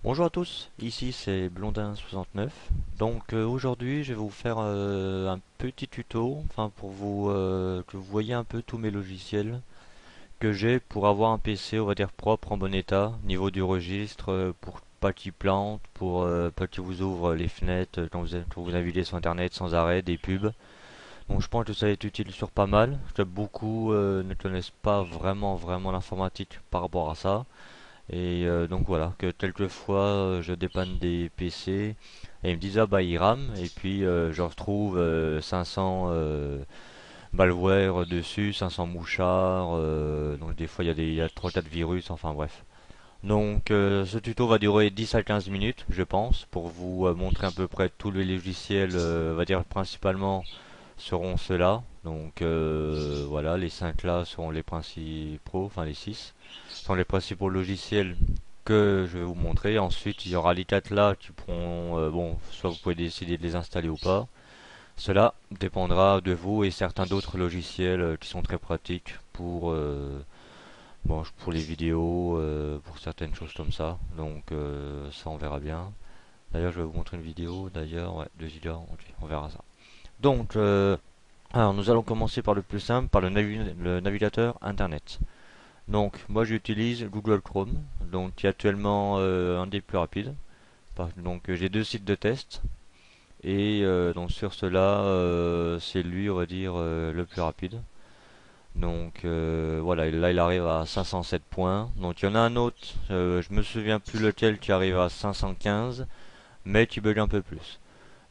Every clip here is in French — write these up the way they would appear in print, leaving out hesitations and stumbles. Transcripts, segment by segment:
Bonjour à tous, ici c'est Blondin69. Donc aujourd'hui je vais vous faire un petit tuto, enfin pour vous que vous voyez un peu tous mes logiciels que j'ai pour avoir un PC on va dire propre, en bon état, niveau du registre, pour pas qu'il plante, pour pas qu'il vous ouvre les fenêtres quand vous naviguez sur internet sans arrêt, des pubs. Donc je pense que ça va être utile sur pas mal, parce que beaucoup ne connaissent pas vraiment l'informatique par rapport à ça. Et donc voilà, que quelquefois je dépanne des PC et ils me disent ah bah il rame et puis je retrouve 500 malware dessus, 500 mouchards, donc des fois il y a 3-4 virus, enfin bref. Donc ce tuto va durer 10 à 15 minutes je pense pour vous montrer à peu près tous les logiciels, on va dire principalement seront ceux-là. Donc voilà, les 5 là seront les principaux, enfin les 6 sont les principaux logiciels que je vais vous montrer. Ensuite, il y aura les 4 là qui pourront, bon, soit vous pouvez décider de les installer ou pas. Cela dépendra de vous et certains d'autres logiciels qui sont très pratiques pour, bon, pour les vidéos, pour certaines choses comme ça. Donc ça on verra bien. D'ailleurs, je vais vous montrer une vidéo. D'ailleurs, ouais, de Zilla, ok, on verra ça. Donc, alors nous allons commencer par le plus simple, par le navigateur internet. Donc moi j'utilise Google Chrome, donc qui est actuellement un des plus rapides. Donc j'ai deux sites de test et donc sur cela c'est lui on va dire le plus rapide. Donc voilà, là il arrive à 507 points. Donc il y en a un autre, je me souviens plus lequel, qui arrive à 515, mais qui bug un peu plus.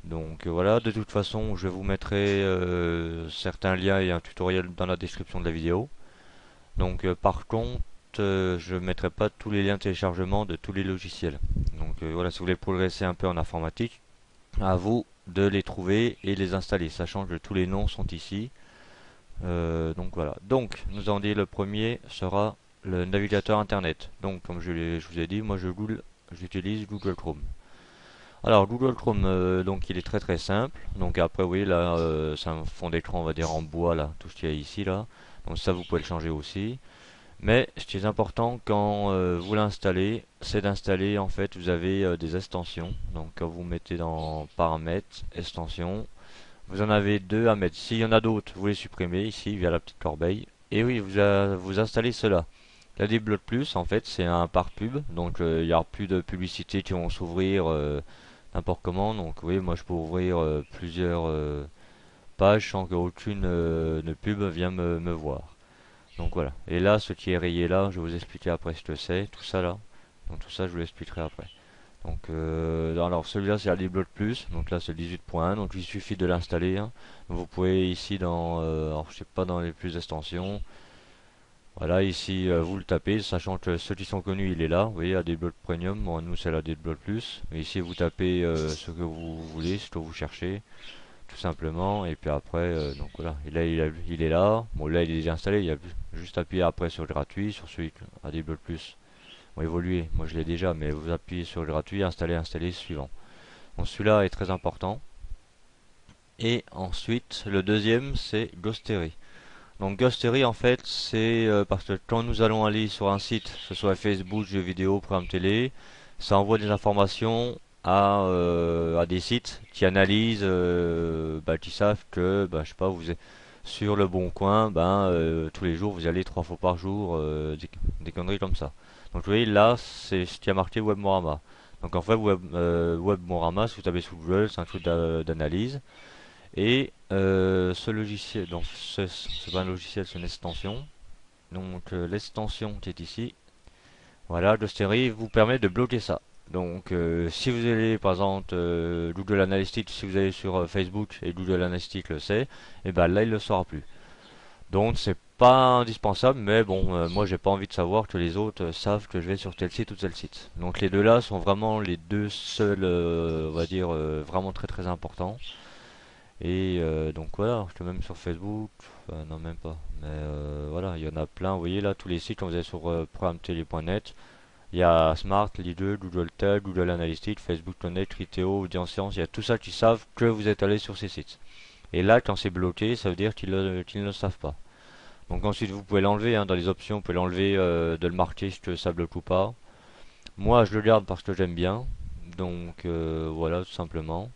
Donc voilà, de toute façon je vous mettrai certains liens et un tutoriel dans la description de la vidéo. Donc par contre, je ne mettrai pas tous les liens de téléchargement de tous les logiciels. Donc voilà, si vous voulez progresser un peu en informatique, à vous de les trouver et les installer, sachant que tous les noms sont ici. Donc voilà. Donc nous avons dit le premier sera le navigateur internet. Donc comme je vous ai dit, moi j'utilise Google Chrome. Alors Google Chrome, donc il est très simple. Donc après oui là c'est un fond d'écran on va dire en bois là, tout ce qu'il y a ici là. Donc ça vous pouvez le changer aussi. Mais ce qui est important quand vous l'installez, c'est d'installer en fait vous avez des extensions. Donc quand vous mettez dans paramètres, extensions, vous en avez deux à mettre. S'il y en a d'autres, vous les supprimez ici via la petite corbeille. Et oui, vous installez cela. La DBlock Plus en fait c'est un par pub, donc il n'y aura plus de publicités qui vont s'ouvrir n'importe comment. Donc oui, moi je peux ouvrir plusieurs pages sans qu'aucune pub vienne me voir. Donc voilà. Et là, ce qui est rayé là, je vais vous expliquer après ce que c'est, tout ça là. Donc tout ça, je vous l'expliquerai après. Donc alors celui-là c'est AdBlock Plus, donc là c'est 18.1, donc il suffit de l'installer, hein. Vous pouvez ici dans, alors je sais pas dans les plus extensions, voilà ici vous le tapez, sachant que ceux qui sont connus il est là, vous voyez AdBlock Premium, bon nous c'est l'AdBlock Plus, et ici vous tapez ce que vous voulez, ce que vous cherchez, tout simplement. Et puis après donc voilà, et là il est là, bon là il est déjà installé, il y a juste appuyer après sur le gratuit, sur celui AdBlock Plus vont évoluer, moi je l'ai déjà, mais vous appuyez sur le gratuit, installer suivant. Donc celui-là est très important. Et ensuite le deuxième c'est Ghostery. Donc Ghostery en fait c'est parce que quand nous allons aller sur un site, que ce soit Facebook, jeux vidéo, programme télé, ça envoie des informations à des sites qui analysent, qui savent que, je sais pas, vous êtes sur le bon coin, tous les jours vous y allez 3 fois par jour, des conneries comme ça. Donc vous voyez là, c'est ce qui a marqué Webmorama. Donc en fait Webmorama, si vous tapez sous Google, c'est un truc d'analyse. Et ce logiciel, donc c'est pas un logiciel, c'est une extension. Donc l'extension qui est ici, voilà, Ghostery vous permet de bloquer ça. Donc si vous allez par exemple Google Analytics, si vous allez sur Facebook et Google Analytics le sait, et ben là il ne le saura plus. Donc c'est pas indispensable, mais bon moi j'ai pas envie de savoir que les autres savent que je vais sur tel site ou tel site. Donc les deux là sont vraiment les deux seuls, on va dire vraiment très importants. Et donc voilà, je suis même sur Facebook, enfin, non même pas, mais voilà, il y en a plein, vous voyez là tous les sites quand vous allez sur programmetélé.net. Il y a Smart, Leader, Google Tag, Google Analytics, Facebook Connect, Criteo, Audience Science, il y a tout ça qui savent que vous êtes allé sur ces sites. Et là, quand c'est bloqué, ça veut dire qu'ils ne le savent pas. Donc ensuite, vous pouvez l'enlever hein, dans les options, vous pouvez l'enlever, de le marquer si que ça bloque ou pas. Moi, je le garde parce que j'aime bien. Donc voilà, tout simplement.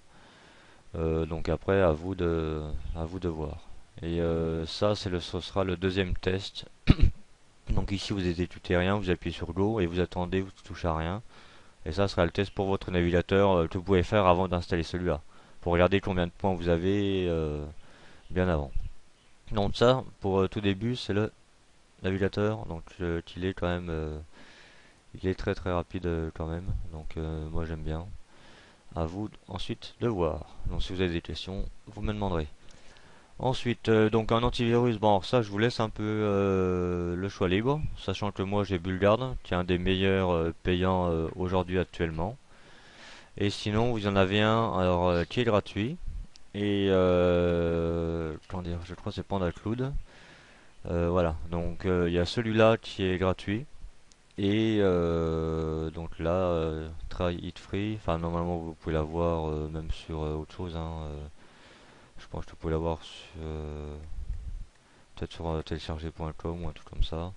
Donc après, à vous de voir. Et ça, ce sera le deuxième test. Donc ici, vous exécutez rien, vous appuyez sur Go et vous attendez, vous ne touchez à rien. Et ça sera le test pour votre navigateur que vous pouvez faire avant d'installer celui-là. Pour regarder combien de points vous avez bien avant. Donc ça, pour tout début, c'est le navigateur. Donc il est quand même, il est très très rapide quand même. Donc moi j'aime bien. À vous ensuite de voir. Donc si vous avez des questions, vous me demanderez. Ensuite, donc un antivirus, bon alors ça je vous laisse un peu le choix libre, sachant que moi j'ai Bulgard, qui est un des meilleurs payants aujourd'hui actuellement. Et sinon vous en avez un alors, qui est gratuit, et comment dire, je crois que c'est PandaCloud. Voilà, donc il y a celui-là qui est gratuit, et donc là, Try It Free, enfin normalement vous pouvez l'avoir même sur autre chose, hein, je pense que vous pouvez l'avoir sur... peut-être sur télécharger.com ou un truc comme ça.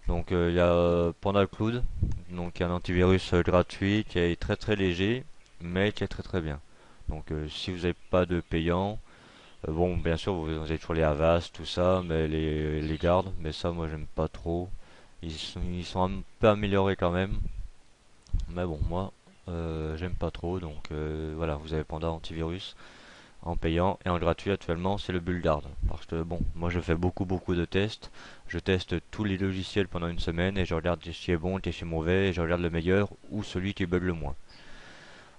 Donc il y a PandaCloud, donc un antivirus gratuit qui est très très léger, mais qui est très très bien. Donc si vous n'avez pas de payant, bon bien sûr vous avez toujours les Avast, tout ça, mais les gardes, mais ça moi j'aime pas trop. Ils sont un peu améliorés quand même, mais bon moi j'aime pas trop, donc voilà, vous avez Panda Antivirus en payant, et en gratuit actuellement c'est le Bulgard, parce que bon moi je fais beaucoup de tests, je teste tous les logiciels pendant une semaine et je regarde ce qui est bon, ce qui est mauvais, et je regarde le meilleur ou celui qui bug le moins.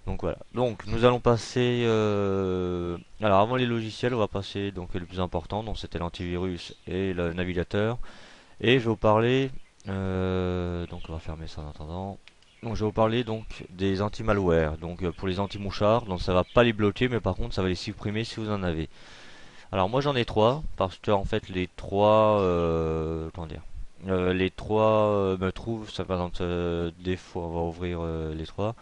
Donc voilà, donc nous allons passer alors avant les logiciels on va passer donc le plus important, donc c'était l'antivirus et le navigateur, et je vais vous parler donc on va fermer ça en attendant. Donc je vais vous parler donc des anti-malware. Donc pour les anti-mouchards, donc ça va pas les bloquer, mais par contre ça va les supprimer si vous en avez. Alors moi j'en ai trois, parce que en fait les trois, comment dire, les trois me trouvent, ça par exemple des fois on va ouvrir les trois.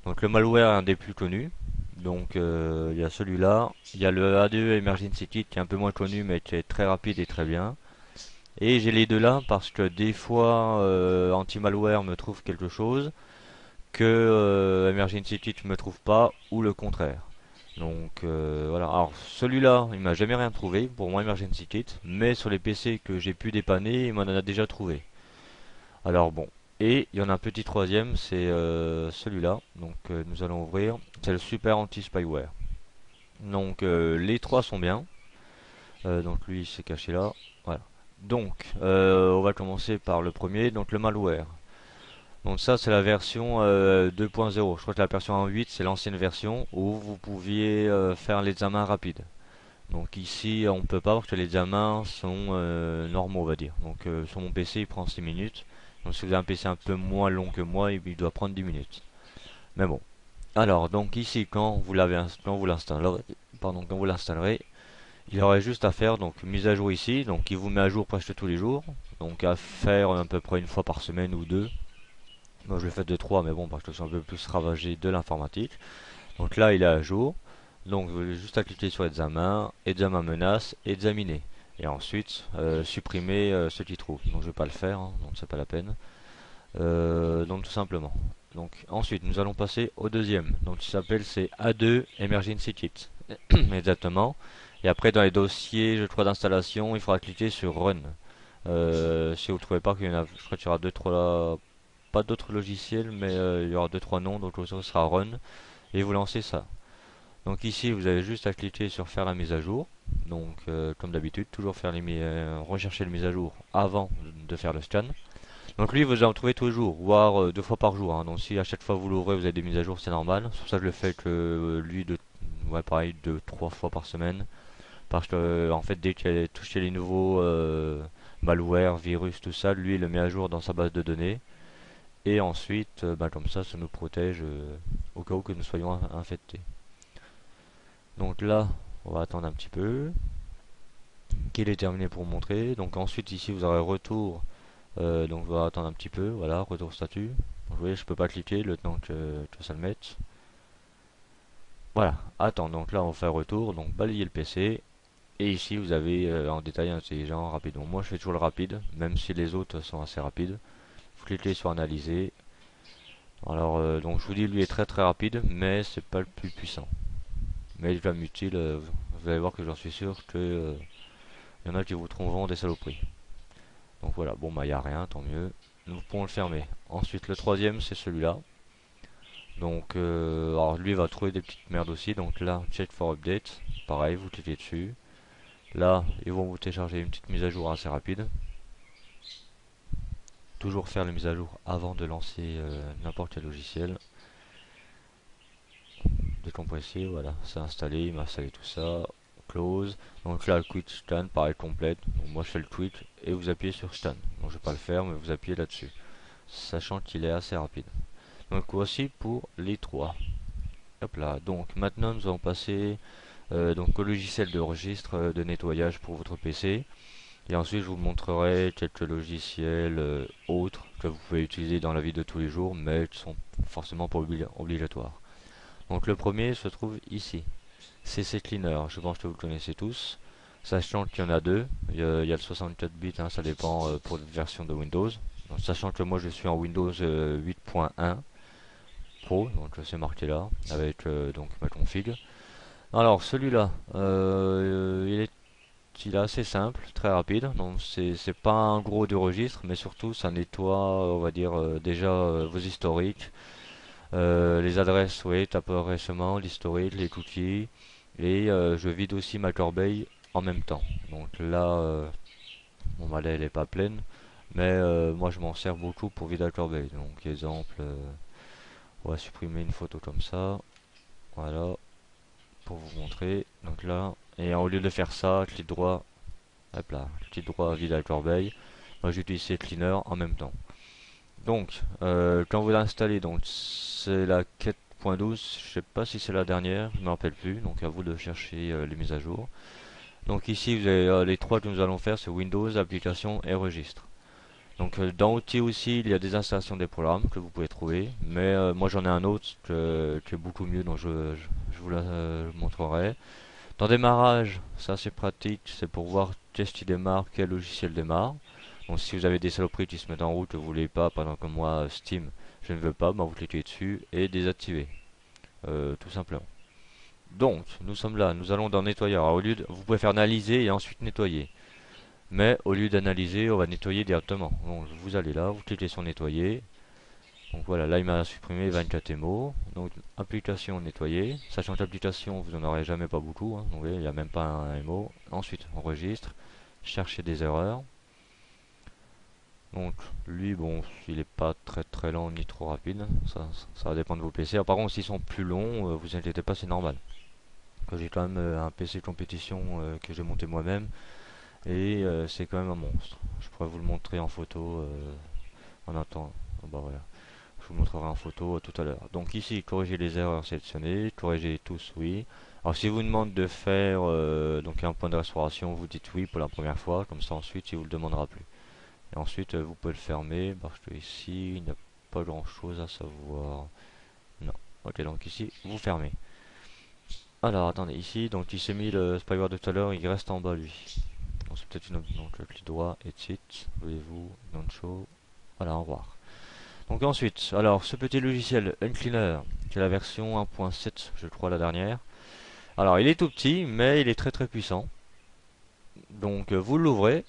Donc le malware est un des plus connus. Donc il y a celui-là, il y a le ADE Emergency Kit qui est un peu moins connu mais qui est très rapide et très bien. Et j'ai les deux là parce que des fois anti-malware me trouve quelque chose que Emergency Kit me trouve pas, ou le contraire. Donc voilà. Alors celui-là, il m'a jamais rien trouvé pour moi Emergency Kit, mais sur les PC que j'ai pu dépanner, il m'en a déjà trouvé. Alors bon. Et il y en a un petit troisième, c'est celui-là. Donc nous allons ouvrir. C'est le Super Anti-Spyware. Donc les trois sont bien. Donc lui, c'est caché là. Voilà. Donc on va commencer par le premier, donc le malware. Donc ça c'est la version 2.0. Je crois que la version 1.8 c'est l'ancienne version où vous pouviez faire l'examen rapide. Donc ici on peut pas parce que les examens sont normaux on va dire. Donc sur mon PC il prend 6 minutes. Donc si vous avez un PC un peu moins long que moi il doit prendre 10 minutes. Mais bon. Alors donc ici quand vous l'installerez, pardon, quand vous l'installerez, il aurait juste à faire donc mise à jour ici. Donc il vous met à jour presque tous les jours. Donc à faire à peu près une fois par semaine ou deux. Moi je le fais de 3 mais bon parce que je suis un peu plus ravagé de l'informatique. Donc là il est à jour. Donc vous avez juste à cliquer sur examen, examen menace, examiner. Et ensuite supprimer ce qui trouve. Donc je vais pas le faire, hein, donc c'est pas la peine. Donc tout simplement. Donc ensuite nous allons passer au deuxième. Donc qui s'appelle c'est A2 Emergency Kit. Exactement. Et après dans les dossiers je crois d'installation il faudra cliquer sur Run. Si vous ne trouvez pas qu'il y en a, je crois qu'il y aura deux trois pas d'autres logiciels, mais il y aura deux trois noms, donc l'autre sera Run, et vous lancez ça. Donc ici, vous avez juste à cliquer sur faire la mise à jour. Donc comme d'habitude, toujours faire rechercher les mises à jour avant de faire le scan. Donc lui, vous en trouvez tous les jours, voire deux fois par jour, hein. Donc si à chaque fois vous l'ouvrez, vous avez des mises à jour, c'est normal. C'est pour ça que je le fais que lui, ouais, pareil, deux, trois fois par semaine. Parce que en fait, dès qu'il a touché les nouveaux malware, virus, tout ça, lui, il le met à jour dans sa base de données. Et ensuite, bah, comme ça nous protège au cas où que nous soyons infectés. Donc là, on va attendre un petit peu qu'il est terminé pour vous montrer. Donc ensuite ici vous aurez retour. Donc on va attendre un petit peu. Voilà, retour statut. Donc, vous voyez, je peux pas cliquer le temps que ça le mette. Voilà, attends. Donc là on fait retour. Donc balayer le PC Et ici vous avez en détail intelligent, rapide. Donc moi je fais toujours le rapide, même si les autres sont assez rapides. Vous cliquez sur analyser. Alors donc je vous dis lui est très rapide, mais c'est pas le plus puissant. Mais il est quand même utile, vous allez voir que j'en suis sûr que y en a qui vous trouveront des saloperies. Donc voilà, bon bah il n'y a rien, tant mieux. Nous pouvons le fermer. Ensuite le troisième c'est celui-là. Donc alors lui va trouver des petites merdes aussi. Donc là, check for update. Pareil, vous cliquez dessus. Là, ils vont vous télécharger une petite mise à jour assez rapide. Toujours faire les mises à jour avant de lancer n'importe quel logiciel. Décompresser, voilà, c'est installé, il m'a installé tout ça. Close. Donc là, le quit scan, pareil complète. Donc moi je fais le quit et vous appuyez sur scan. Donc je vais pas le faire, mais vous appuyez là-dessus. Sachant qu'il est assez rapide. Donc voici pour les trois. Hop là, donc maintenant nous allons passer donc au logiciel de registre de nettoyage pour votre PC. Et ensuite je vous montrerai quelques logiciels autres que vous pouvez utiliser dans la vie de tous les jours, mais qui sont forcément pas obligatoires. Donc le premier se trouve ici, CC Cleaner, je pense que vous le connaissez tous. Sachant qu'il y en a deux, il y a le 64 bits, hein, ça dépend pour la version de Windows. Donc, sachant que moi je suis en Windows 8.1 Pro, donc c'est marqué là, avec donc ma config. Alors celui-là, il est assez simple, très rapide, donc c'est pas un gros de registre, mais surtout ça nettoie, on va dire déjà vos historiques, les adresses, oui, tape récemment, l'historique, les cookies, et je vide aussi ma corbeille en même temps. Donc là, bon bah là elle est pas pleine, mais moi je m'en sers beaucoup pour vider la corbeille. Donc exemple, on va supprimer une photo comme ça, voilà, pour vous montrer. Donc là, et au lieu de faire ça, clic droit, hop là, clic droit, vide la corbeille. Moi j'utilise ces cleaner en même temps. Donc, quand vous l'installez, donc c'est la 4.12, je sais pas si c'est la dernière, je me rappelle plus, donc à vous de chercher les mises à jour. Donc ici vous avez les trois que nous allons faire, c'est Windows, application et registre. Donc dans outils aussi, il y a des installations des programmes que vous pouvez trouver, mais moi j'en ai un autre qui est beaucoup mieux, donc je vous la montrerai. Dans démarrage, ça c'est pratique, c'est pour voir qu'est-ce qui démarre, quel logiciel démarre. Donc si vous avez des saloperies qui se mettent en route que vous voulez pas, par exemple comme moi Steam, je ne veux pas, bah, vous cliquez dessus et désactiver, tout simplement. Donc nous sommes là, nous allons dans nettoyeur. Alors, au lieu de, vous pouvez faire analyser et ensuite nettoyer. Mais au lieu d'analyser, on va nettoyer directement. Donc vous allez là, vous cliquez sur nettoyer. Donc voilà, là il m'a supprimé 24 mots. Donc application nettoyer. Sachant que l'application, vous n'en aurez jamais pas beaucoup. Hein. Donc il n'y a même pas un MO. Ensuite, enregistre. Chercher des erreurs. Donc lui, bon, il est pas très lent ni trop rapide. Ça va dépendre de vos PC. Alors, par contre, s'ils sont plus longs, vous inquiétez pas, c'est normal. J'ai quand même un PC compétition que j'ai monté moi-même. Et c'est quand même un monstre. Je pourrais vous le montrer en photo en attendant. Bah voilà. Je vous montrerai en photo tout à l'heure. Donc ici, corriger les erreurs sélectionnées, corriger tous, oui. Alors si vous demande de faire donc un point de restauration, vous dites oui pour la première fois, comme ça ensuite il vous le demandera plus. Et ensuite vous pouvez le fermer parce que ici il n'y a pas grand chose à savoir. Non. Ok, donc ici vous fermez. Alors attendez, ici donc il s'est mis le spyware de tout à l'heure, il reste en bas lui. Donc c'est peut-être une option, donc clic droit, exit, voyez-vous, don't show. Voilà, au revoir. Donc ensuite, alors ce petit logiciel Uncleaner, qui est la version 1.7, je crois la dernière. Alors il est tout petit, mais il est très puissant. Donc vous l'ouvrez,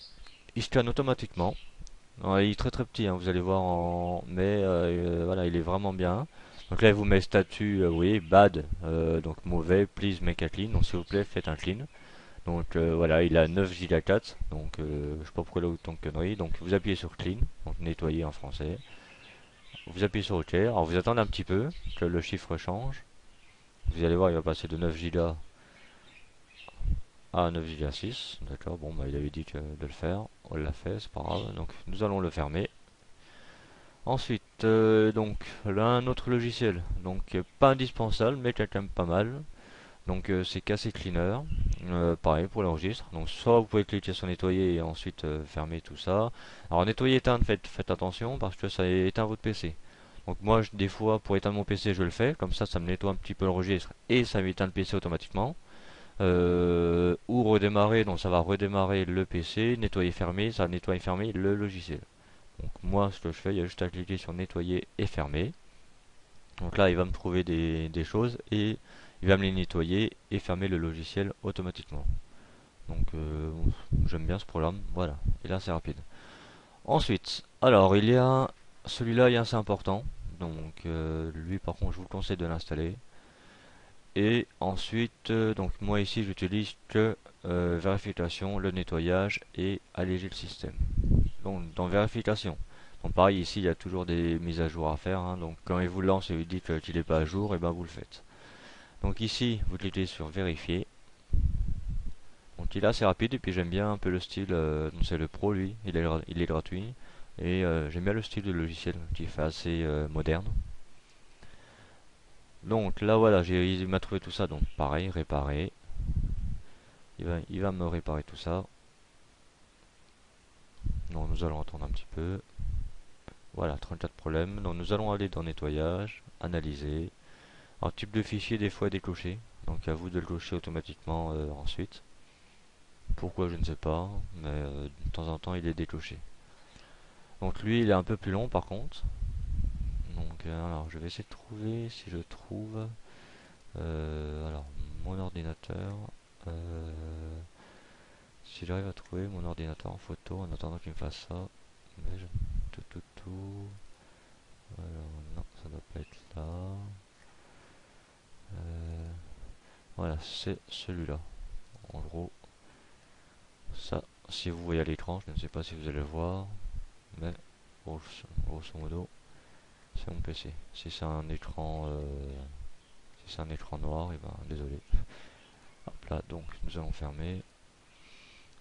il scanne automatiquement. Alors, il est très petit, hein, vous allez voir mais voilà, il est vraiment bien. Donc là il vous met statut, oui, bad, donc mauvais, please make a clean. Donc s'il vous plaît, faites un clean. Donc voilà, il a 9 Go 4, donc je sais pas pourquoi il a autant de conneries. Donc vous appuyez sur clean, donc nettoyer en français. Vous appuyez sur OK, alors vous attendez un petit peu que le chiffre change. Vous allez voir, il va passer de 9 Go à 9 Go 6. D'accord, bon bah il avait dit de le faire, on l'a fait, c'est pas grave. Donc nous allons le fermer. Ensuite, donc là un autre logiciel, donc pas indispensable mais quand même pas mal. Donc c'est KC Cleaner, pareil pour le registre. Donc soit vous pouvez cliquer sur nettoyer et ensuite fermer tout ça. Alors nettoyer éteindre, faites attention parce que ça éteint votre PC. Donc moi des fois pour éteindre mon PC je le fais, comme ça ça me nettoie un petit peu le registre et ça m'éteint le PC automatiquement. ou redémarrer, donc ça va redémarrer le PC, nettoyer fermer, ça va nettoyer fermer le logiciel. Donc moi ce que je fais, il y a juste à cliquer sur nettoyer et fermer. Donc là il va me trouver des choses et il va me les nettoyer et fermer le logiciel automatiquement. Donc j'aime bien ce programme, voilà, et là c'est rapide. Ensuite, alors il y a celui-là est assez important, donc lui par contre je vous conseille de l'installer. Et ensuite, donc moi ici j'utilise que vérification, le nettoyage et alléger le système. Donc dans vérification, donc pareil ici il y a toujours des mises à jour à faire, hein. Donc quand il vous lance et vous dit qu'il n'est pas à jour, et ben vous le faites. Donc ici vous cliquez sur vérifier. Donc il est assez rapide et puis j'aime bien un peu le style, donc c'est le pro lui, il est gratuit. Et j'aime bien le style de logiciel qui fait assez moderne. Donc là voilà, il m'a trouvé tout ça, donc pareil, réparer. Il va me réparer tout ça. Donc nous allons attendre un petit peu. Voilà, 34 problèmes. Donc nous allons aller dans nettoyage, analyser. Alors type de fichier des fois est déclenché. Donc à vous de le cocher automatiquement ensuite. Pourquoi je ne sais pas, mais de temps en temps il est déclenché. Donc lui il est un peu plus long par contre. Donc alors je vais essayer de trouver si je trouve. Alors mon ordinateur. Si j'arrive à trouver mon ordinateur en photo en attendant qu'il me fasse ça. Mais tout. Alors non, ça doit pas être là. Euh, voilà, c'est celui-là. En gros, ça, si vous voyez à l'écran, je ne sais pas si vous allez le voir, mais grosso modo, c'est mon PC. Si c'est un écran, noir, et ben désolé. Hop là, donc nous allons fermer.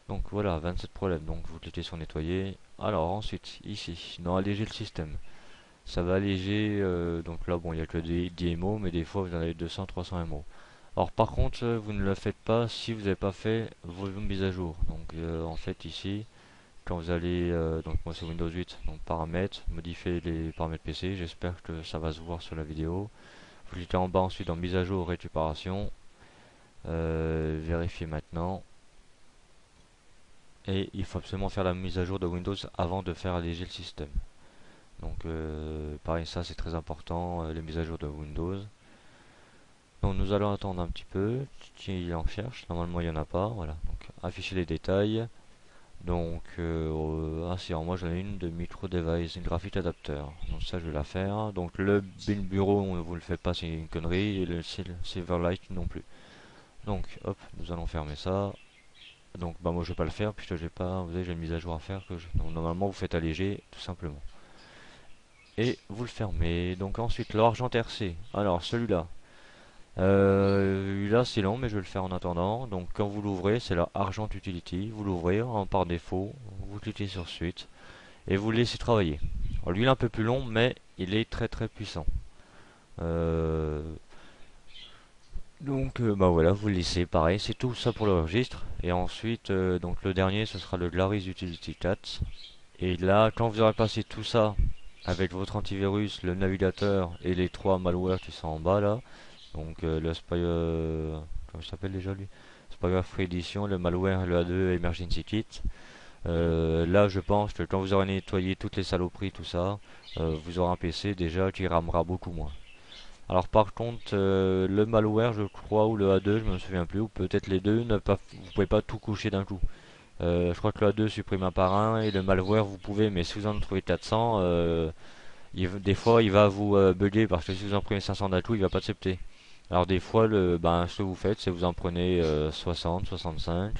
Donc voilà, 27 problèmes. Donc vous cliquez sur nettoyer. Alors ensuite, ici, dans alléger le système. Ça va alléger, donc là bon il n'y a que des 10 MO, mais des fois vous en avez 200-300 MO. Alors par contre vous ne le faites pas si vous n'avez pas fait vos mises à jour. Donc en fait ici, quand vous allez, donc moi c'est Windows 8, donc paramètres, modifier les paramètres PC, j'espère que ça va se voir sur la vidéo. Vous cliquez en bas ensuite dans mise à jour, récupération, vérifier maintenant. Et il faut absolument faire la mise à jour de Windows avant de faire alléger le système. Donc pareil, ça c'est très important, les mises à jour de Windows. Donc nous allons attendre un petit peu qu'il en cherche. Normalement il n'y en a pas. Voilà. Donc afficher les détails. Donc ah si, alors moi j'en ai une de micro device, une graphique adapteur. Donc ça je vais la faire. Donc le bin bureau on ne vous le fait pas, c'est une connerie. Et le Silverlight non plus. Donc hop, nous allons fermer ça. Donc bah moi je vais pas le faire puisque j'ai pas, vous savez j'ai une mise à jour à faire donc, normalement vous faites alléger tout simplement. Et vous le fermez. Donc ensuite l'argent RC. Alors celui-là. Là c'est long mais je vais le faire en attendant. Donc quand vous l'ouvrez, c'est là Argent Utility. Vous l'ouvrez par défaut. Vous cliquez sur Suite. Et vous le laissez travailler. Alors lui il est un peu plus long mais il est très très puissant. Euh, donc bah voilà, vous le laissez pareil. C'est tout ça pour le registre. Et ensuite donc le dernier ce sera le Glaris Utility 4. Et là quand vous aurez passé tout ça avec votre antivirus, le navigateur et les trois malwares qui sont en bas là. Donc le Spire, comment ça s'appelle déjà lui? Spire Free Edition, le malware, le A2 Emergency Kit. Là je pense que quand vous aurez nettoyé toutes les saloperies, tout ça, vous aurez un PC déjà qui ramera beaucoup moins. Alors par contre, le malware je crois, ou le A2, je me souviens plus, ou peut-être les deux, vous pouvez pas tout coucher d'un coup. Je crois que le A2 supprime un par un, et le malware vous pouvez, mais si vous en trouvez 400, des fois il va vous bugger, parce que si vous en prenez 500 d'un coup, il va pas accepter. Alors des fois, ce que vous faites, c'est vous en prenez 60, 65,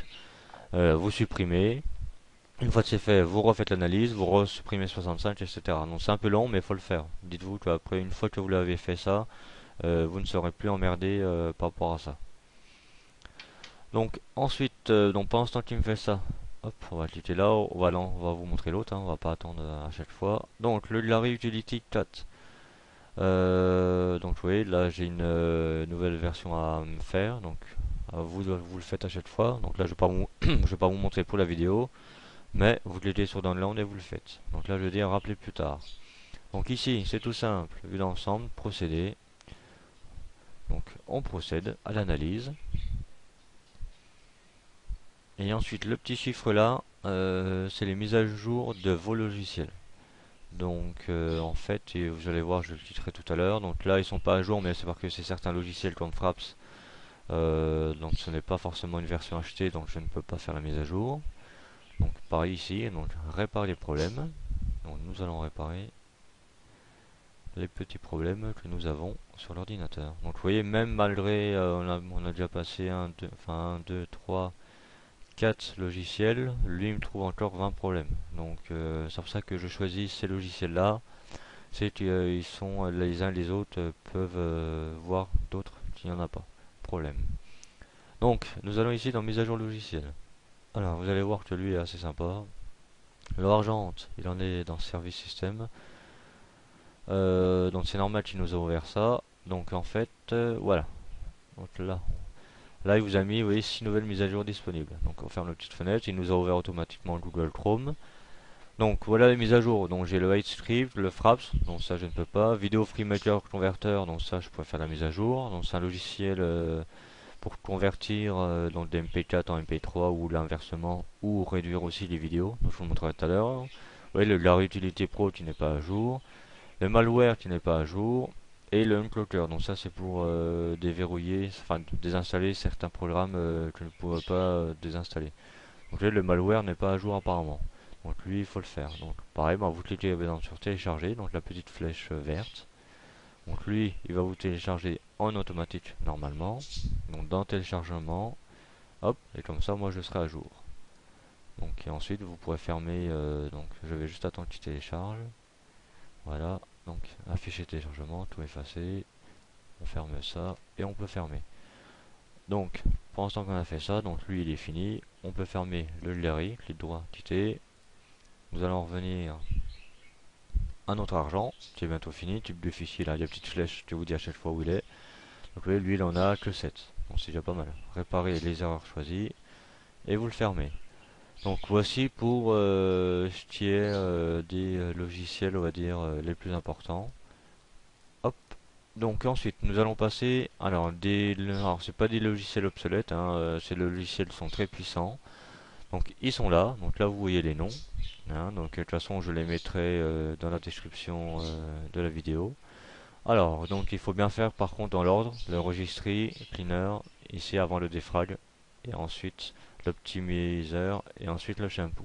vous supprimez. Une fois que c'est fait, vous refaites l'analyse, vous resupprimez 65, etc. Donc c'est un peu long, mais il faut le faire. Dites-vous qu'après, une fois que vous l'avez fait ça, vous ne serez plus emmerdé par rapport à ça. Donc ensuite, donc pendant ce temps qu'il me fait ça, hop, on va cliquer là, on va vous montrer l'autre, hein, on va pas attendre à chaque fois. Donc le Larry Utility 4. Donc oui, là j'ai une nouvelle version à me faire, donc vous le faites à chaque fois. Donc là je vais pas je vais pas vous montrer pour la vidéo, mais vous cliquez sur Download et vous le faites. Donc là je dis rappeler plus tard. Donc ici c'est tout simple, vue d'ensemble, procéder. Donc on procède à l'analyse. Et ensuite, le petit chiffre là, c'est les mises à jour de vos logiciels. Donc en fait, et vous allez voir, je le titrerai tout à l'heure. Donc là, ils sont pas à jour, mais c'est parce que c'est certains logiciels comme Fraps. Donc ce n'est pas forcément une version achetée, donc je ne peux pas faire la mise à jour. Donc pareil ici, donc réparer les problèmes. Donc nous allons réparer les petits problèmes que nous avons sur l'ordinateur. Donc vous voyez, même malgré, on a déjà passé 1, 2, 3, 4 logiciels, lui il me trouve encore 20 problèmes. Donc c'est pour ça que je choisis ces logiciels-là. C'est qu'ils sont les uns les autres peuvent voir d'autres qu'il n'y en a pas. Problème. Donc nous allons ici dans mise à jour logiciel. Alors vous allez voir que lui est assez sympa. L'argent, il en est dans service système. Donc c'est normal qu'il nous a ouvert ça. Donc en fait, voilà. Donc là il vous a mis, vous voyez, 6 nouvelles mises à jour disponibles. Donc on ferme la petite fenêtre, il nous a ouvert automatiquement Google Chrome. Donc voilà les mises à jour. Donc j'ai le HideScript, le Fraps, donc ça je ne peux pas. Video FreeMaker Converter, donc ça je pourrais faire la mise à jour. Donc c'est un logiciel pour convertir donc des MP4 en MP3 ou l'inversement, ou réduire aussi les vidéos. Donc je vous le montrerai tout à l'heure. Vous voyez la réutilité pro qui n'est pas à jour. Le malware qui n'est pas à jour. Et le uncloaker, donc ça c'est pour déverrouiller, enfin désinstaller certains programmes que je ne pourrais pas désinstaller. Donc là, le malware n'est pas à jour apparemment. Donc lui il faut le faire. Donc pareil, bah, vous cliquez sur télécharger, donc la petite flèche verte. Donc lui il va vous télécharger en automatique normalement. Donc dans téléchargement, hop, et comme ça moi je serai à jour. Donc et ensuite vous pourrez fermer, donc je vais juste attendre qu'il télécharge. Voilà, donc afficher téléchargement, tout effacer. On ferme ça et on peut fermer. Donc pour l'instant qu'on a fait ça, donc lui il est fini. On peut fermer le librairie, clic droit, quitter. Nous allons revenir à notre argent, qui est bientôt fini. Type de fichier là, il y a une petite flèche qui vous dit à chaque fois où il est. Donc vous voyez, lui il en a que 7. Donc c'est déjà pas mal. Réparer les erreurs choisies et vous le fermez. Donc voici pour ce qui est des logiciels, on va dire, les plus importants. Hop. Donc ensuite, nous allons passer. Alors c'est pas des logiciels obsolètes, hein, ces logiciels sont très puissants. Donc ils sont là. Donc là, vous voyez les noms. Hein, donc de toute façon, je les mettrai dans la description de la vidéo. Alors, donc il faut bien faire par contre dans l'ordre le registry, cleaner, ici avant le defrag, et ensuite l'optimizer, et ensuite le shampoo.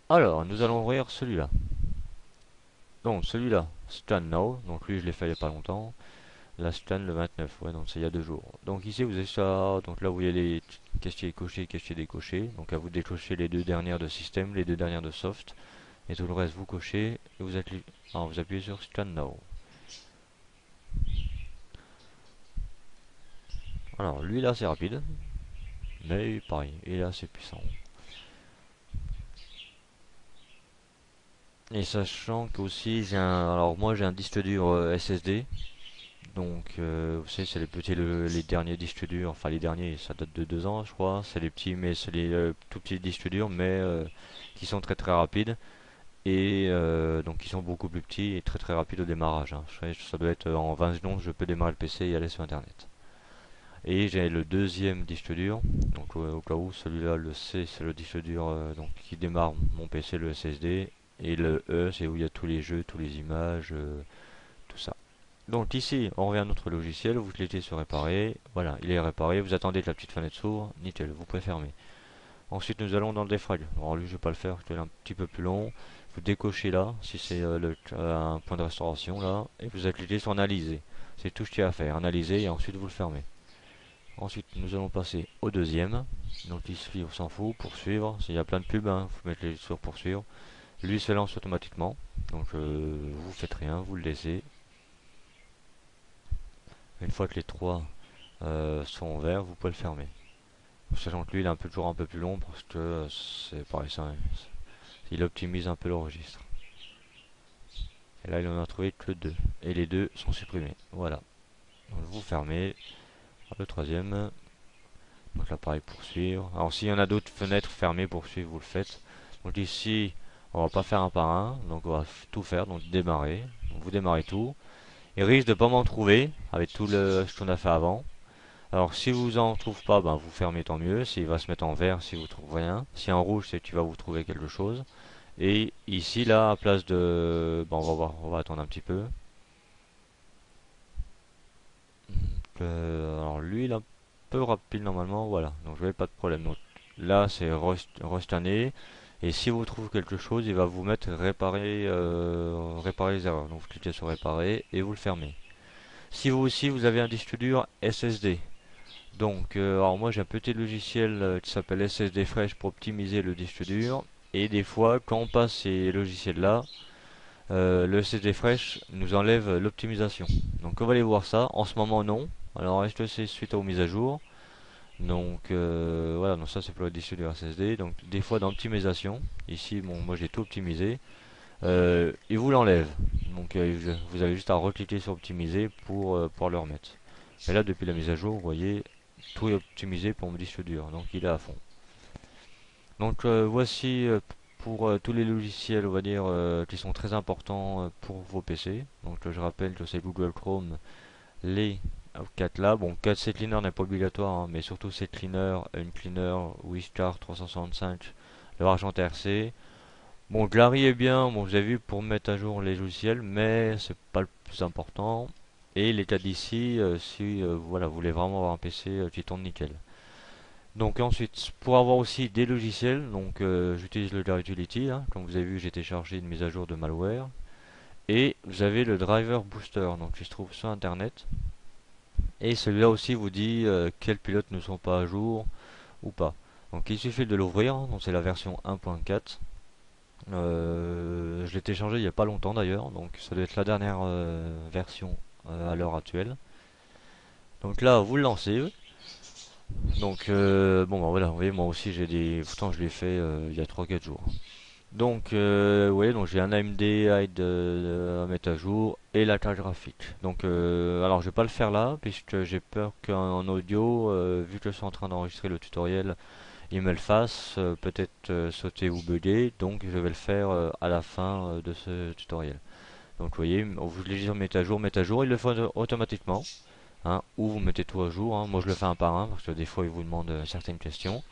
Alors, nous allons ouvrir celui-là. Donc celui-là, scan now, donc lui je l'ai fait il n'y a pas longtemps. La scan le 29, ouais, donc c'est il y a 2 jours. Donc ici vous avez ça, donc là vous voyez les questions cochées, questions décochées. Donc à vous de décocher les 2 dernières de système, les 2 dernières de soft, et tout le reste vous cochez, et vous appuyez sur scan now. Alors lui là c'est rapide, mais pareil, il est assez puissant. Et sachant qu'aussi alors moi j'ai un disque dur SSD, donc vous savez c'est les petits, les derniers disques durs, enfin les derniers ça date de 2 ans je crois, c'est les petits, mais c'est les tout petits disques durs, mais qui sont très très rapides, et donc qui sont beaucoup plus petits et très très rapides au démarrage, hein. Ça doit être en 20 secondes je peux démarrer le PC et aller sur internet. Et j'ai le deuxième disque dur, donc au cas où celui-là, le C, c'est le disque dur donc, qui démarre mon PC, le SSD. Et le E, c'est où il y a tous les jeux, toutes les images, tout ça. Donc ici, on revient à notre logiciel, vous cliquez sur réparer, voilà, il est réparé, vous attendez que la petite fenêtre s'ouvre, nickel, vous pouvez fermer. Ensuite, nous allons dans le defrag. Alors lui, je vais pas le faire, c'est un petit peu plus long. Vous décochez là, si c'est un point de restauration là, et vous cliquez sur analyser. C'est tout ce qu'il y a à faire, analyser, et ensuite vous le fermez. Ensuite, nous allons passer au deuxième. Donc ici, on s'en fout. Poursuivre. S'il y a plein de pubs, hein, vous mettez sur poursuivre. Lui se lance automatiquement. Donc vous faites rien, vous le laissez. Une fois que les 3 sont verts, vous pouvez le fermer. Sachant que lui, il est toujours un peu plus long parce que c'est pareil, il optimise un peu le registre. Et là, il en a trouvé que 2. Et les 2 sont supprimés. Voilà. Donc vous fermez. Le troisième. Donc là pareil, poursuivre. Alors s'il y en a d'autres fenêtres fermées poursuivre, vous le faites. Donc ici on va pas faire un par un, donc on va tout faire, donc démarrer. Donc vous démarrez tout. Il risque de pas m'en trouver avec tout ce qu'on a fait avant. Alors si vous en trouvez pas, ben, vous fermez, tant mieux. S'il va se mettre en vert si vous trouvez rien. Si en rouge, c'est que tu vas vous trouver quelque chose. Et ici, là, à place de... Bon, on va voir, on va attendre un petit peu. Alors lui, il est un peu rapide normalement, voilà. Donc je n'avais pas de problème. Donc là, c'est restanner. Et si vous trouvez quelque chose, il va vous mettre réparer les erreurs. Donc vous cliquez sur réparer et vous le fermez. Si vous aussi, vous avez un disque dur SSD. Donc, alors moi j'ai un petit logiciel qui s'appelle SSD Fresh pour optimiser le disque dur. Et des fois, quand on passe ces logiciels-là, le SSD Fresh nous enlève l'optimisation. Donc on va aller voir ça. En ce moment non. Alors est-ce que c'est suite aux mises à jour? Donc voilà, donc ça c'est pour le disque dur SSD. Donc des fois dans optimisation, ici bon moi j'ai tout optimisé, il vous l'enlève. Donc vous avez juste à recliquer sur optimiser pour le remettre. Et là depuis la mise à jour, vous voyez, tout est optimisé pour mon disque dur, donc il est à fond. Donc voici pour tous les logiciels, on va dire, qui sont très importants pour vos PC. Donc je rappelle que c'est Google Chrome, les 4 là. Bon, 4 CCleaner n'est pas obligatoire, hein, mais surtout CCleaner, Uncleaner, Wishcar 365, le Argent RC. Bon, Glary est bien, bon, vous avez vu pour mettre à jour les logiciels, mais c'est pas le plus important. Et les 4 d'ici, si voilà, vous voulez vraiment avoir un PC qui tourne nickel. Donc ensuite, pour avoir aussi des logiciels, donc j'utilise le Glary Utility, hein. Comme vous avez vu, j'ai téléchargé une mise à jour de malware. Et vous avez le driver booster, donc qui se trouve sur internet. Et celui-là aussi vous dit quels pilotes ne sont pas à jour ou pas. Donc il suffit de l'ouvrir, donc c'est la version 1.4. Je l'ai téléchargé il n'y a pas longtemps d'ailleurs, donc ça doit être la dernière version à l'heure actuelle. Donc là vous le lancez. Donc bon bah voilà, vous voyez moi aussi j'ai des... Pourtant je l'ai fait il y a 3-4 jours. Donc, ouais, donc j'ai un AMD Hide à mettre à jour et la carte graphique. Donc, alors je vais pas le faire là puisque j'ai peur qu'en audio, vu que je suis en train d'enregistrer le tutoriel, il me le fasse peut-être sauter ou bugger. Donc, je vais le faire à la fin de ce tutoriel. Donc, vous voyez, vous voulez dire mettre à jour, il le fait automatiquement. Hein, ou vous mettez tout à jour. Hein. Moi, je le fais un par un parce que des fois, il vous demande certaines questions.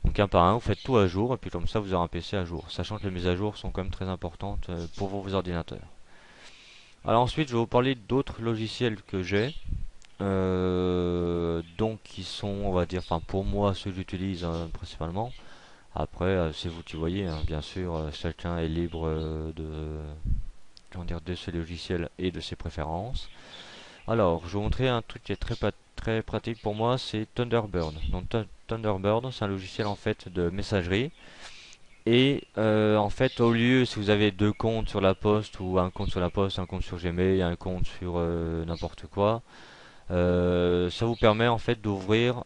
Donc un par un, vous faites tout à jour et puis comme ça vous aurez un PC à jour, sachant que les mises à jour sont quand même très importantes pour vos ordinateurs. Alors ensuite je vais vous parler d'autres logiciels que j'ai, donc qui sont, on va dire, enfin pour moi ceux que j'utilise principalement. Après c'est vous qui voyez, hein, bien sûr, chacun est libre comment dire, de ses logiciels et de ses préférences. Alors je vais vous montrer un truc qui est très pratique pour moi, c'est Thunderbird. Donc Thunderbird c'est un logiciel en fait de messagerie. Et en fait, au lieu, si vous avez deux comptes sur la poste, ou un compte sur la poste, un compte sur Gmail, un compte sur n'importe quoi, ça vous permet en fait d'ouvrir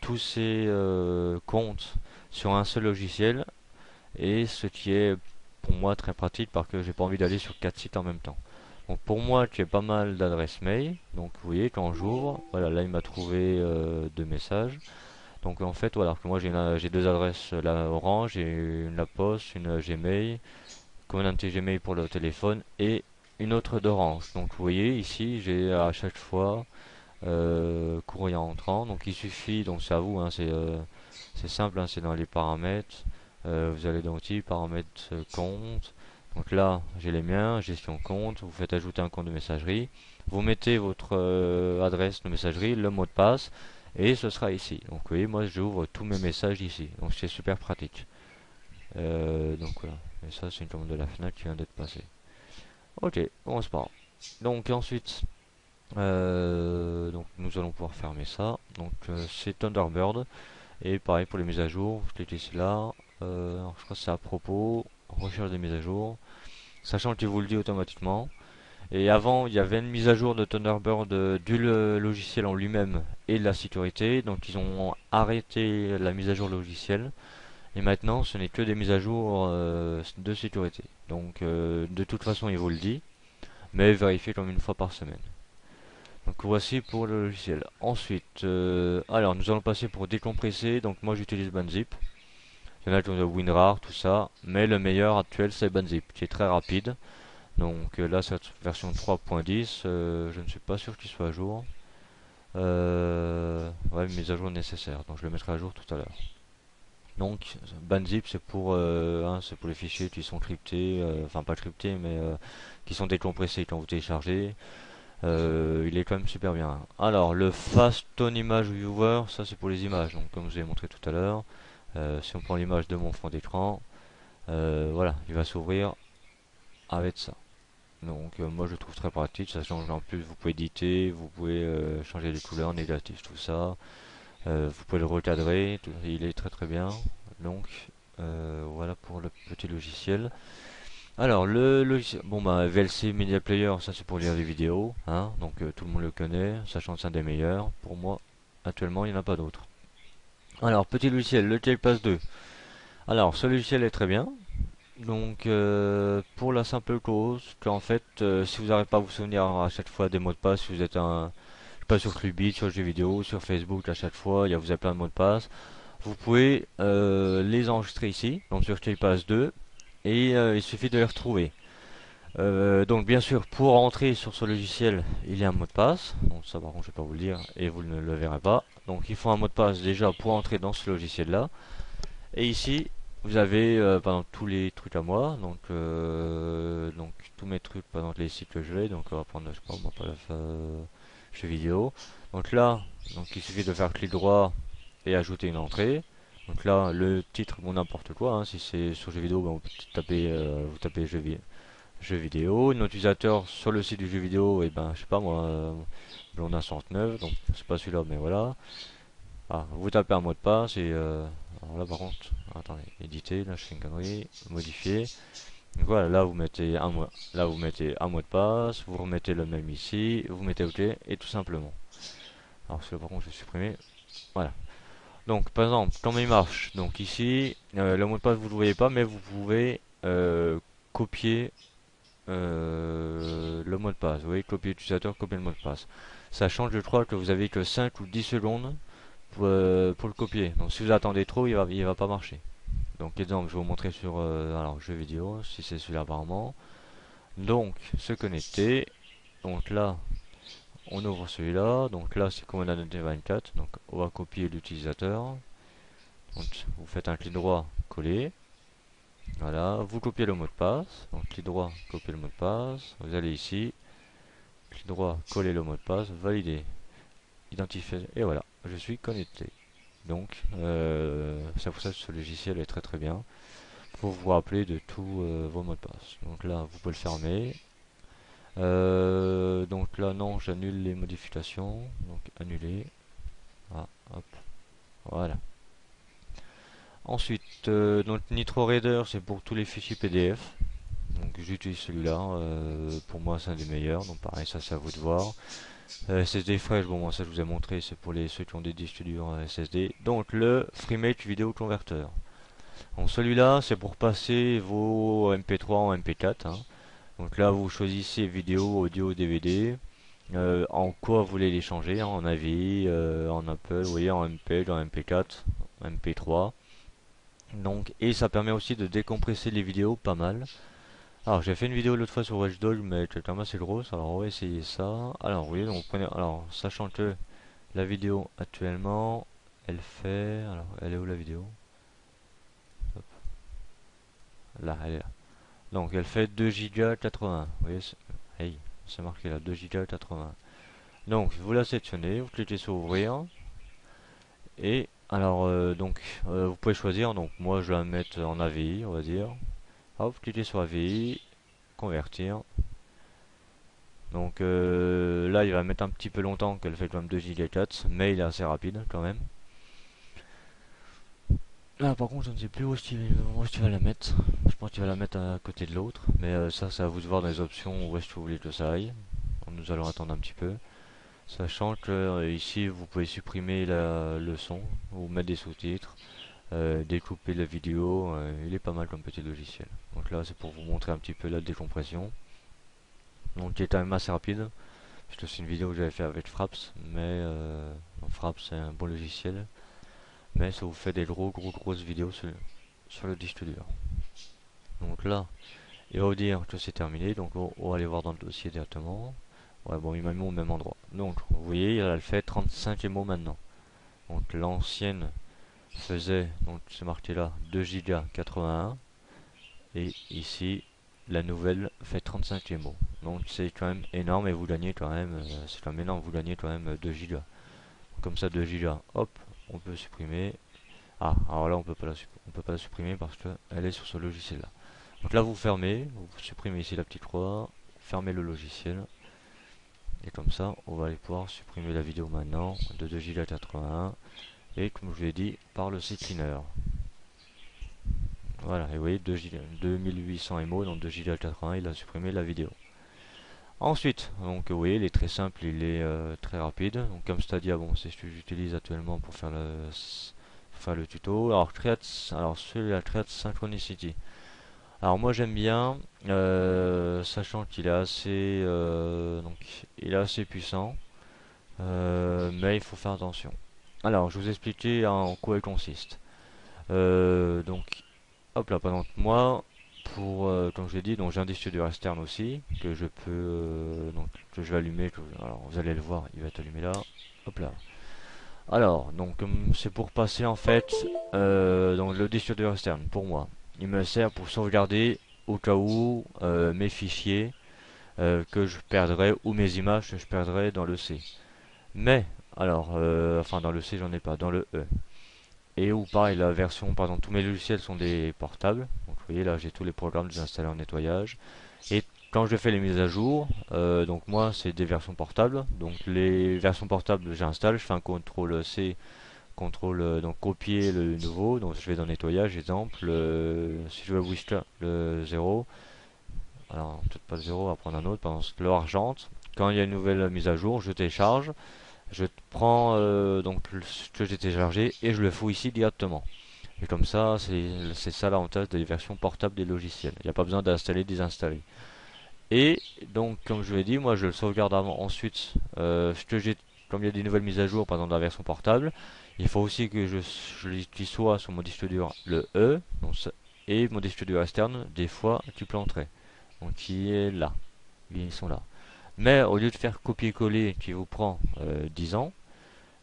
tous ces comptes sur un seul logiciel. Et ce qui est pour moi très pratique parce que j'ai pas envie d'aller sur 4 sites en même temps. Donc pour moi, qui ai pas mal d'adresses mail, donc vous voyez, quand j'ouvre, voilà, là il m'a trouvé deux messages. Donc en fait, voilà, que moi j'ai deux adresses, la Orange, et une La Poste, une Gmail, comme un petit Gmail pour le téléphone, et une autre d'Orange. Donc vous voyez ici, j'ai à chaque fois courrier entrant. Donc il suffit, donc c'est à vous, hein, c'est simple, hein, c'est dans les paramètres. Vous allez dans outils, paramètres compte. Donc là, j'ai les miens, gestion compte. Vous faites ajouter un compte de messagerie. Vous mettez votre adresse de messagerie, le mot de passe. Et ce sera ici. Donc vous voyez, moi j'ouvre tous mes messages ici. Donc c'est super pratique. Donc voilà. Et ça c'est une commande de la FNAC qui vient d'être passée. Ok, on se part. Donc ensuite, donc nous allons pouvoir fermer ça. Donc c'est Thunderbird. Et pareil pour les mises à jour. Je clique ici là. Alors, je crois que c'est à propos. Recherche des mises à jour. Sachant qu'il vous le dit automatiquement. Et avant, il y avait une mise à jour de Thunderbird du logiciel en lui-même et de la sécurité. Donc ils ont arrêté la mise à jour logiciel. Et maintenant, ce n'est que des mises à jour de sécurité. Donc de toute façon, il vous le dit. Mais vérifiez comme une fois par semaine. Donc voici pour le logiciel. Ensuite, alors nous allons passer pour décompresser. Donc moi j'utilise Banzip. Il y en a qui ont WinRAR, tout ça. Mais le meilleur actuel c'est Banzip, qui est très rapide. Donc là, cette version 3.10, je ne suis pas sûr qu'il soit à jour. Ouais, mise à jour nécessaire, donc je le mettrai à jour tout à l'heure. Donc banzip c'est pour les fichiers qui sont cryptés, enfin pas cryptés mais qui sont décompressés quand vous téléchargez. Il est quand même super bien. Alors le Fast Tone Image Viewer, ça c'est pour les images, donc comme je vous ai montré tout à l'heure. Si on prend l'image de mon fond d'écran, voilà, il va s'ouvrir avec ça. Donc moi je trouve très pratique, ça change en plus, vous pouvez éditer, vous pouvez changer les couleurs, négatifs, tout ça. Vous pouvez le recadrer, il est très très bien. Donc voilà pour le petit logiciel. Alors le logiciel, bon bah VLC Media Player, ça c'est pour lire des vidéos, hein, donc tout le monde le connaît, sachant que c'est un des meilleurs. Pour moi, actuellement, il n'y en a pas d'autre. Alors petit logiciel, le Tailpass 2. Alors ce logiciel est très bien. Donc pour la simple cause qu'en fait, si vous n'arrivez pas à vous souvenir à chaque fois des mots de passe, si vous êtes un, je sais pas, sur Clubit, sur jeux vidéo, sur Facebook, à chaque fois, vous avez plein de mots de passe. Vous pouvez les enregistrer ici, donc sur Tailpass 2, et il suffit de les retrouver. Donc bien sûr, pour entrer sur ce logiciel, il y a un mot de passe. Donc ça par contre, je vais pas vous le dire et vous ne le verrez pas. Donc il faut un mot de passe déjà pour entrer dans ce logiciel-là. Et ici, vous avez par exemple tous les trucs à moi. Donc tous mes trucs, par exemple les sites que je vais. Donc on va prendre, je sais pas, moi, pas jeux vidéo. Donc là, donc il suffit de faire clic droit et ajouter une entrée. Donc là, le titre, bon n'importe quoi. Hein. Si c'est sur jeux vidéo, ben, vous tapez jeux vidéo. Notre utilisateur sur le site du jeu vidéo, et ben je sais pas moi, Blondin 69, donc c'est pas celui-là, mais voilà. Ah, vous tapez un mot de passe et alors là par contre, attendez, éditer, là je fais une connerie, modifier. Donc voilà, là vous mettez un mot de passe, vous remettez le même ici, vous mettez OK et tout simplement. Alors celui-là par contre je vais supprimer. Voilà. Donc par exemple, comme il marche, donc ici, le mot de passe vous ne le voyez pas, mais vous pouvez copier le mot de passe. Vous voyez, copier utilisateur, copier le mot de passe. Sachant que je crois que vous avez que 5 ou 10 secondes pour le copier. Donc si vous attendez trop, il va pas marcher. Donc exemple, je vais vous montrer sur alors jeu vidéo, si c'est celui-là apparemment. Donc se connecter. Donc là, on ouvre celui-là. Donc là, c'est Command 24. Donc on va copier l'utilisateur. Donc vous faites un clic droit, coller. Voilà, vous copiez le mot de passe. Donc clic droit, copier le mot de passe. Vous allez ici, clic droit, coller le mot de passe, valider, identifier, et voilà, je suis connecté. Donc, c'est pour ça que ce logiciel est très très bien pour vous rappeler de tous vos mots de passe. Donc là, vous pouvez le fermer. Donc là, non, j'annule les modifications. Donc annuler. Ah, hop, voilà. Ensuite, donc NitroReader, c'est pour tous les fichiers PDF. Donc j'utilise celui-là. Pour moi, c'est un des meilleurs. Donc pareil, ça c'est à vous de voir. SSD Fresh, bon moi ça je vous ai montré, c'est pour ceux qui ont des disques durs SSD. Donc le FreeMate Video Converter. Donc celui-là c'est pour passer vos MP3 en MP4. Hein. Donc là vous choisissez vidéo, audio, DVD. En quoi vous voulez les changer, hein, en AVI, en Apple, vous voyez, en MPEG, en MP4, MP3. Donc, et ça permet aussi de décompresser les vidéos pas mal. Alors j'ai fait une vidéo l'autre fois sur Watchdog mais elle était quand même assez grosse, alors on va essayer ça. Alors oui, donc prenez, alors sachant que la vidéo actuellement elle fait, alors elle est où la vidéo? Hop. Là, elle est là. Donc elle fait 2 Go 80. Vous voyez, hey, c'est marqué là, 2 Go 80. Donc vous la sélectionnez, vous cliquez sur ouvrir et alors vous pouvez choisir, donc moi je vais la mettre en AVI on va dire. Hop, vous cliquez sur AVI, convertir. Donc là il va mettre un petit peu longtemps qu'elle fait quand même 2 Go 4 mais il est assez rapide quand même. Là par contre je ne sais plus où est-ce qu'il va la mettre. Je pense qu'il va la mettre à côté de l'autre. Mais ça c'est à vous de voir dans les options où est-ce que vous voulez que ça aille. Donc, nous allons attendre un petit peu. Sachant que ici vous pouvez supprimer le son ou mettre des sous-titres. Découper la vidéo. Il est pas mal comme petit logiciel. Donc là c'est pour vous montrer un petit peu la décompression. Donc il est quand même assez rapide. C'est une vidéo que j'avais fait avec Fraps, mais Fraps c'est un bon logiciel, mais ça vous fait des grosses vidéos sur le disque dur. Donc là, il va vous dire que c'est terminé, donc on va aller voir dans le dossier directement. Ouais bon, il m'a mis au même endroit. Donc vous voyez, elle fait 35 MO maintenant. Donc l'ancienne faisait, donc c'est marqué là, 2 Go 81. Et ici, la nouvelle fait 35 MO. Donc c'est quand même énorme et vous gagnez quand même, c'est quand même énorme, vous gagnez quand même 2 Go. Comme ça 2 Go, hop, on peut supprimer. Ah, alors là on peut pas la supprimer parce qu'elle est sur ce logiciel là. Donc là vous fermez, vous supprimez ici la petite croix, fermez le logiciel. Et comme ça on va aller pouvoir supprimer la vidéo maintenant de 2 Go 81. Et comme je vous l'ai dit, par le site cleaner. Voilà, et vous voyez 2800 MO, donc 2 Go 81, il a supprimé la vidéo. Ensuite, donc vous voyez, il est très simple, il est très rapide. Donc comme Stadia, bon, c'est ce que j'utilise actuellement pour faire le tuto. Alors celui-là, Create Synchronicity. Alors moi j'aime bien, sachant qu'il est donc il est assez puissant, mais il faut faire attention. Alors je vous expliquer en quoi il consiste. Donc hop là, par exemple moi, comme je l'ai dit, donc j'ai un disque dur externe aussi que je peux donc que je vais allumer. Alors vous allez le voir, il va être allumé là. Hop là. Alors donc c'est pour passer en fait donc le disque dur externe pour moi. Il me sert pour sauvegarder au cas où mes fichiers que je perdrais ou mes images que je perdrais dans le C. Mais alors enfin dans le C j'en ai pas, dans le E. Et ou pareil, la version, par exemple, tous mes logiciels sont des portables. Donc vous voyez là, j'ai tous les programmes déjà installés en nettoyage. Et quand je fais les mises à jour, donc moi c'est des versions portables. Donc les versions portables j'installe, je fais un CTRL C, CTRL donc copier le nouveau. Donc je vais dans nettoyage, exemple, si je veux Wister le 0, alors peut-être pas le 0, on va prendre un autre, par exemple le argent. Quand il y a une nouvelle mise à jour, je télécharge. Je prends donc ce que j'ai téléchargé et je le fous ici directement. Et comme ça, c'est ça l'avantage des versions portables des logiciels. Il n'y a pas besoin d'installer, désinstaller. Et donc, comme je l'ai dit, moi je le sauvegarde avant. Ensuite, ce que j'ai, comme il y a des nouvelles mises à jour, par exemple dans la version portable, il faut aussi que qu'il soit sur mon disque dur le E, et mon disque dur externe, des fois, tu planterais. Donc, qui est là. Ils sont là. Mais au lieu de faire copier-coller qui vous prend 10 ans,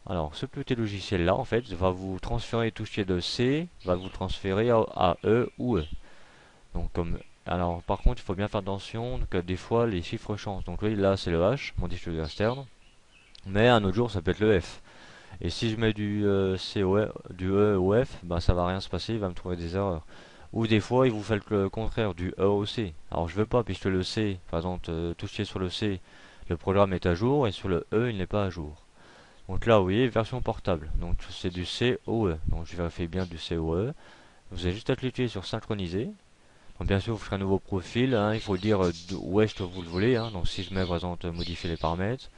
alors ce petit logiciel là en fait va vous transférer tout ce qui est de C, va vous transférer à E ou E. Donc comme alors par contre il faut bien faire attention que des fois les chiffres changent. Donc oui là c'est le H, mon disque dur externe, mais un autre jour ça peut être le F. Et si je mets du C au E, du E au F, bah ça va rien se passer, il va me trouver des erreurs. Ou des fois il vous fait le contraire du E au C. Alors je veux pas puisque le C, par exemple tout ce qui est sur le C, le programme est à jour et sur le E il n'est pas à jour. Donc là, vous voyez, version portable. Donc c'est du COE. Donc je vérifie bien du COE. Vous avez juste à cliquer sur synchroniser. Donc bien sûr, vous ferez un nouveau profil. Hein, il faut dire où est-ce que vous le voulez. Hein. Donc si je mets par exemple modifier les paramètres.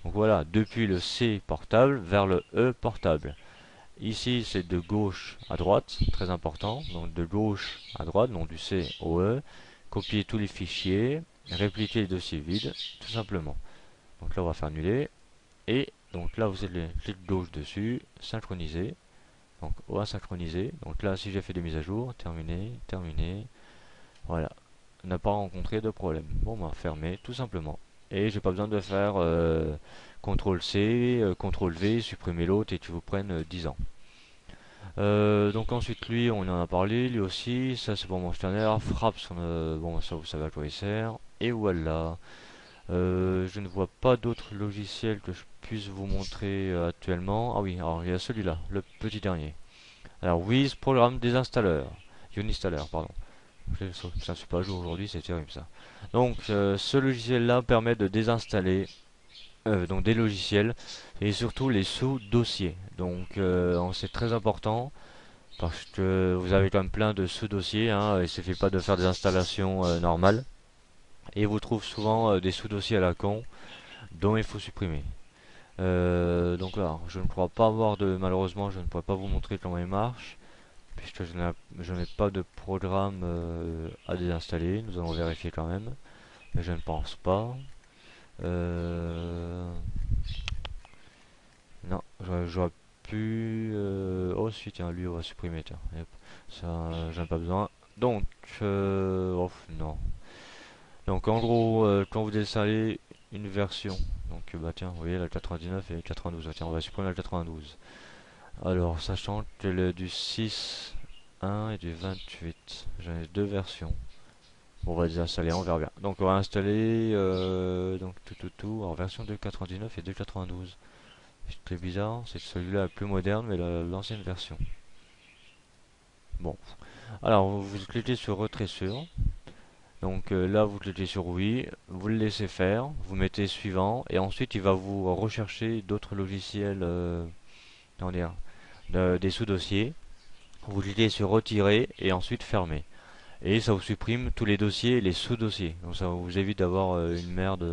Donc voilà, depuis le C portable vers le E portable. Ici, c'est de gauche à droite, très important. Donc de gauche à droite, donc du C au E. Copier tous les fichiers, répliquer les dossiers vides, tout simplement. Donc là, on va faire annuler. Et donc là, vous allez clic gauche dessus, synchroniser. Donc on va synchroniser. Donc là, si j'ai fait des mises à jour, terminé, terminé. Voilà. On n'a pas rencontré de problème. Bon, on va fermer tout simplement. Et j'ai pas besoin de faire CTRL C, CTRL V, supprimer l'autre et tu vous prennes 10 ans. Donc ensuite lui on en a parlé, lui aussi, ça c'est pour mon scanner, frappe bon ça vous savez à quoi il sert, et voilà. Je ne vois pas d'autres logiciels que je puisse vous montrer actuellement. Ah oui, alors il y a celui-là, le petit dernier. Alors Wiz programme désinstalleur, Unistaller, pardon. Ça ne suis pas à jour aujourd'hui, c'est terrible ça. Donc ce logiciel-là permet de désinstaller donc des logiciels et surtout les sous-dossiers. Donc c'est très important parce que vous avez quand même plein de sous-dossiers. Hein, il suffit pas de faire des installations normales et vous trouvez souvent des sous-dossiers à la con dont il faut supprimer. Donc là, je ne crois pas avoir malheureusement, je ne pourrais pas vous montrer comment il marche puisque je n'ai pas de programme à désinstaller. Nous allons vérifier quand même, mais je ne pense pas. Euh, Non, j'aurais pu. Oh, si, tiens, lui, on va supprimer, tiens. Yep. Ça, j'en ai pas besoin. Donc, oh, non. Donc, en gros, quand vous installez une version Donc bah tiens, vous voyez la 99 et la 92. Ah, tiens, on va supprimer la 92. Alors, sachant que le du 6.1 et du 28, j'en ai deux versions. Bon, on va les installer, on verra bien. Donc on va installer donc tout en version 2.99 et 2.92. Ce qui est bizarre, c'est celui-là le plus moderne, mais l'ancienne version. Bon, alors vous cliquez sur retrait sur. Donc là, vous cliquez sur oui, vous le laissez faire, vous mettez suivant, et ensuite il va vous rechercher d'autres logiciels, comment dire, des sous-dossiers. Vous cliquez sur retirer et ensuite fermer. Et ça vous supprime tous les dossiers et les sous-dossiers. Donc ça vous évite d'avoir une merde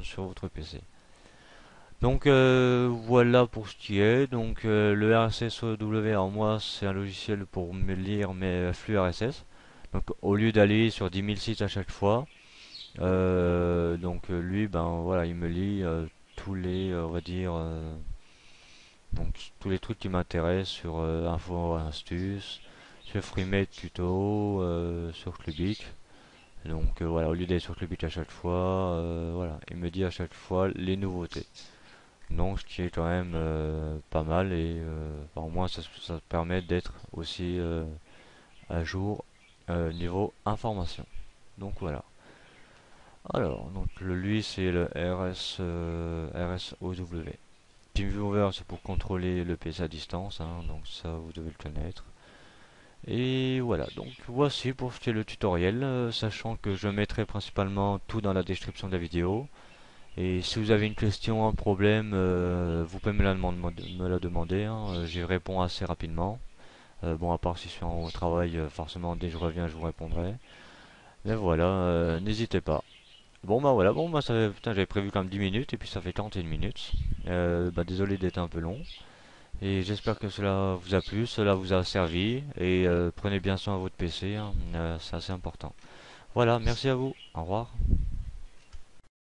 sur votre PC. Donc voilà pour ce qui est. Donc le RSSW, alors moi c'est un logiciel pour me lire mes flux RSS. Donc au lieu d'aller sur 10 000 sites à chaque fois, lui ben voilà il me lit tous les on va dire donc tous les trucs qui m'intéressent sur info astuces, sur FreeMate tuto, sur Clubic. Donc voilà, au lieu d'aller sur Clubic à chaque fois, voilà, il me dit à chaque fois les nouveautés. Donc ce qui est quand même pas mal et au moins ça permet d'être aussi à jour niveau information. Donc voilà. Alors, donc lui c'est le RSOW. TeamViewer c'est pour contrôler le PC à distance, hein, donc ça vous devez le connaître. Et voilà, donc voici pour faire le tutoriel, sachant que je mettrai principalement tout dans la description de la vidéo. Et si vous avez une question, un problème, vous pouvez me la demander, hein, j'y réponds assez rapidement. Bon, à part si je suis au travail, forcément dès que je reviens je vous répondrai. Mais voilà, n'hésitez pas. Bon bah voilà, bon bah putain, j'avais prévu quand même 10 minutes et puis ça fait 41 minutes. Bah désolé d'être un peu long. Et j'espère que cela vous a plu, cela vous a servi. Et prenez bien soin de votre PC, hein, c'est assez important. Voilà, merci à vous. Au revoir.